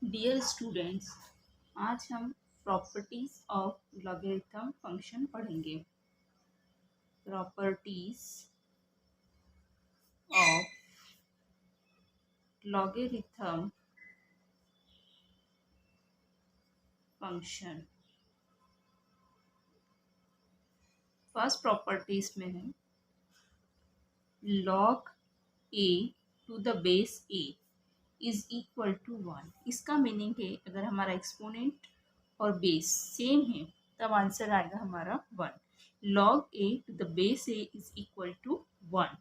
Dear students, आज हम properties of logarithm function पढ़ेंगे। Properties of logarithm function. First properties में है log A to the base A is equal to 1। इसका meaning है अगर हमारा एक्सपोनेंट और बेस सेम है तब आंसर आएगा हमारा 1। Log A to the base A is equal to 1।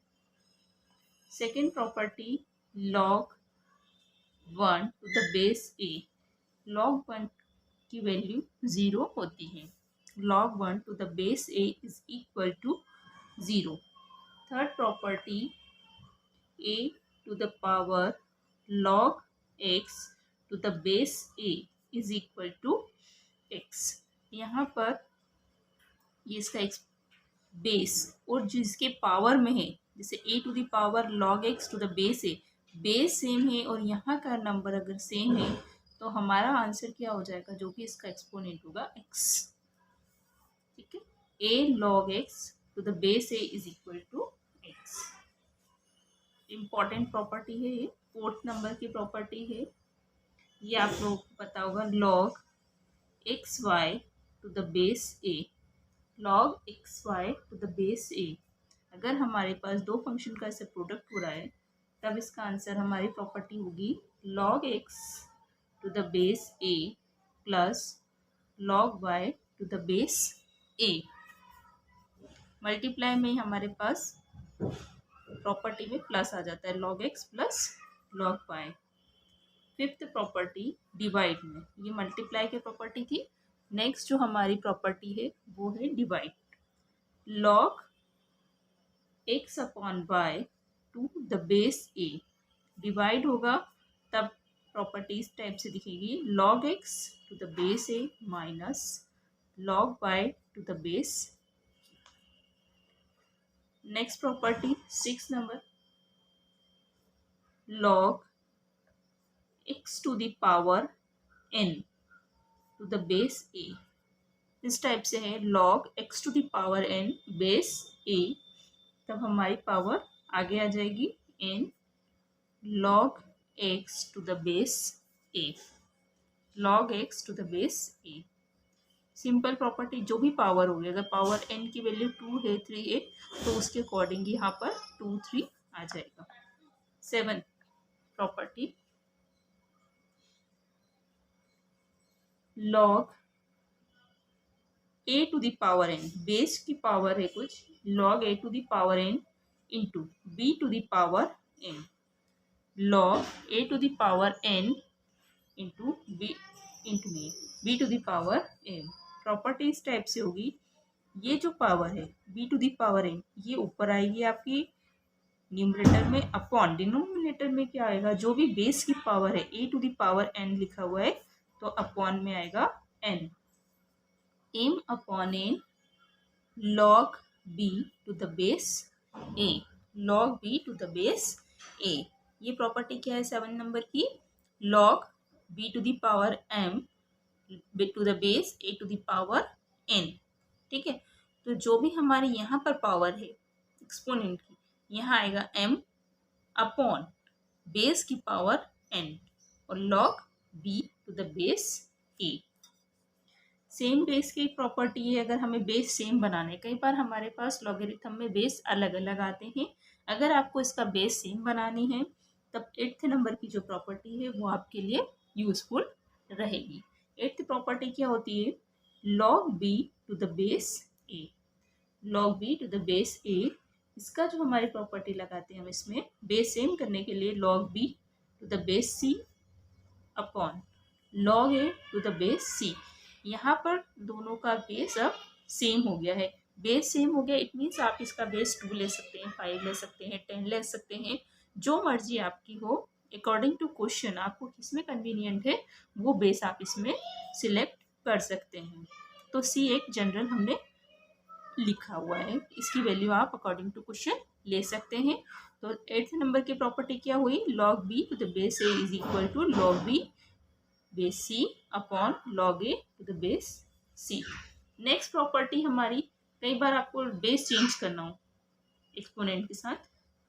Second property log 1 to the base A. Log 1 की वैल्यू 0 होती है। Log 1 to the base A is equal to 0। Third property a to the power log x to the base A is equal to x. यहाँ पर ये इसका base और जिसके power में है, जैसे A to the power log x to the base A, base same है और यहाँ का नंबर अगर सेम है तो हमारा आंसर क्या हो जाएगा, जो कि इसका एक्सपोनेंट होगा एक्स। ठीक है, A log x to the base A is equal to X. Important property है ये, फोर्थ नंबर की प्रॉपर्टी है। ये आप लोगों को पता होगा, log X Y to the base A. Log X Y to the base A, अगर हमारे पास दो फंक्शन का ऐसे प्रोडक्ट हो रहा है तब इसका आंसर हमारी प्रॉपर्टी होगी log x to the base a plus log Y to the base a. Multiply में हमारे पास प्रॉपर्टी में प्लस आ जाता है, log x plus log y. Fifth property divide में, ये मल्टीप्लाई की प्रॉपर्टी थी। नेक्स्ट जो हमारी प्रॉपर्टी है वो है divide. Log X upon Y to the base A divide होगा तब प्रॉपर्टी इस टाइप से दिखेगी, log x to the base A minus log Y to the base. Next property 6 number, log x to the power N to the base A. इस type से है, log x to the power N base A, तब हमारी power आगे आ जाएगी N log x to the base A. Log x to the base a simple property, जो भी पावर होगी, अगर पावर एन की वैल्यू 2 है 3 है तो उसके अकॉर्डिंग यहाँ पर 2 3 आ जाएगा। 7 property log A to the power N, base की पावर है कुछ, log A to the power n into b to the power n. Log A to the power n into b to the power n. Property इस type से होगी, ये जो power है b to the power n ये ऊपर आएगी आपकी न्यूमरेटर में, अपॉन डिनोमिनेटर में क्या आएगा, जो भी बेस की पावर है A to the power N लिखा हुआ है तो अपॉन में आएगा N. M upon N log B to the base A, log B to the base A. ये प्रॉपर्टी क्या है 7 नंबर की, log B to the power M to the base A to the power N. ठीक है, तो जो भी हमारे यहाँ पर पावर है एक्सपोनेंट की, यहाँ आएगा एम अपॉन बेस की पावर एन और log B to the base a. Same base की प्रॉपर्टी है, अगर हमें बेस सेम बनाने, कई बार हमारे पास लॉगरिथम में बेस अलग अलग आते हैं, अगर आपको इसका बेस सेम बनानी है तब 8th नंबर की जो प्रॉपर्टी है वो आपके लिए यूजफुल रहेगी। 8th प्रॉपर्टी क्या होती है, log B to the base A. Log B to the base A, इसका जो हमारी प्रॉपर्टी लगाते हैं हम इसमें बेस सेम करने के लिए, log B to the base C upon log A to the base C. यहाँ पर दोनों का बेस अब सेम हो गया है, बेस सेम हो गया, इट मीन्स आप इसका बेस 2 ले सकते हैं, 5 ले सकते हैं, 10 ले सकते हैं, जो मर्जी आपकी हो, अकॉर्डिंग टू क्वेश्चन आपको किसमें कन्वीनियंट है वो बेस आप इसमें सिलेक्ट कर सकते हैं। तो सी एक जनरल हमने लिखा हुआ है, इसकी वैल्यू आप अकॉर्डिंग टू क्वेश्चन ले सकते हैं। तो 8th नंबर की प्रॉपर्टी क्या हुई, log B to the base A is equal to log b base C upon log A to the base c. Next property हमारी, कई बार आपको बेस चेंज करना हो एक्सपोनेंट के साथ,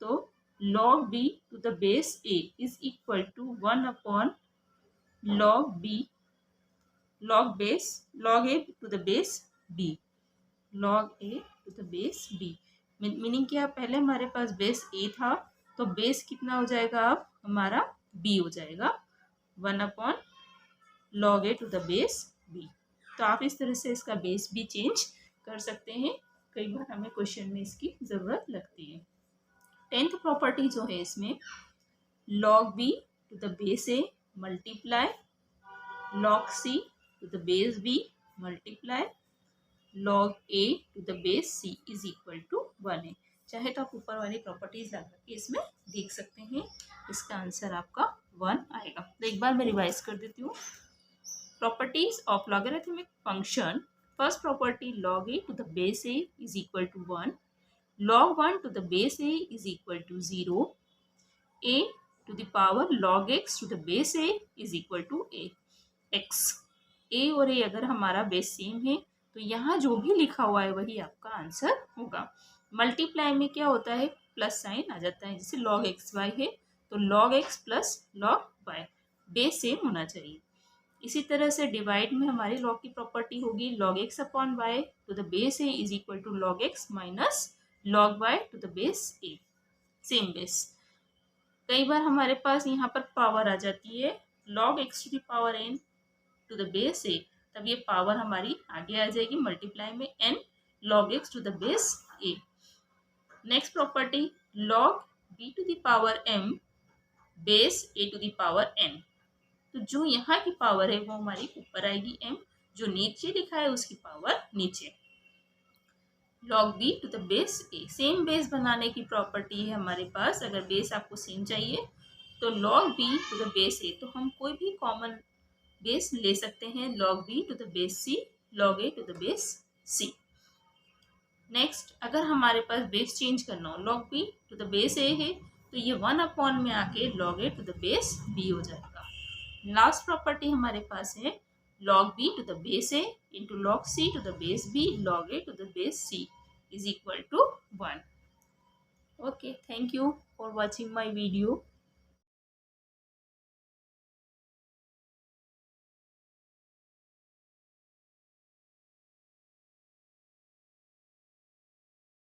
तो log b to the base a is equal to 1 upon log b log a to the base b, log a to the base b। Meaning क्या, पहले हमारे पास बेस a था, तो बेस कितना हो जाएगा अब हमारा b हो जाएगा, 1 upon log a to the base b। तो आप इस तरह से इसका बेस भी चेंज कर सकते हैं, कई बार हमें क्वेश्चन में इसकी ज़रूरत लगती है। 10th प्रॉपर्टी जो है इसमें, log b to the base a multiply log c to the base b multiply log a to the base c is equal to 1 है। चाहे तो आप ऊपर वाली प्रॉपर्टीज लगा के इसमें देख सकते हैं, इसका आंसर आपका 1 आएगा। तो एक बार मैं रिवाइज कर देती हूँ। Properties of logarithmic function, first property log a to the base a is equal to 1, log 1 to the base a is equal to 0, a to the power log x to the base a is equal to a x। a और a अगर हमारा base same है तो यहाँ जो भी लिखा हुआ है वही आपका आंसर होगा। मल्टीप्लाई में क्या होता है, प्लस साइन आ जाता है, जैसे log एक्स वाई है तो log x plus log y, base same होना चाहिए। इसी तरह से डिवाइड में हमारी लॉग की प्रॉपर्टी होगी log x upon Y to the base a is equal to log x minus log y to the base a, same base. कई बार हमारे पास यहाँ पर पावर आ जाती है log x to the power n to the base a, तब ये power हमारी आगे आ जाएगी मल्टीप्लाई में n log x to the base a। Next property log b to the power m base a to the power n, तो जो यहाँ की पावर है वो हमारी ऊपर आएगी m, जो नीचे लिखा है उसकी पावर नीचे। log b to the base a, same base बनाने की प्रॉपर्टी है हमारे पास। अगर बेस आपको सेम चाहिए तो log b to the base a, तो हम कोई भी कॉमन बेस ले सकते हैं, log b to the base c, log a to the base c। Next, अगर हमारे पास बेस चेंज करना हो, log b to the base a है तो ये 1 अपॉन में आके log a to the base b हो जाएगा। लास्ट प्रॉपर्टी हमारे पास है log b to the base a into log c to the base b log a to the base c is equal to 1. Okay, thank you for watching my video.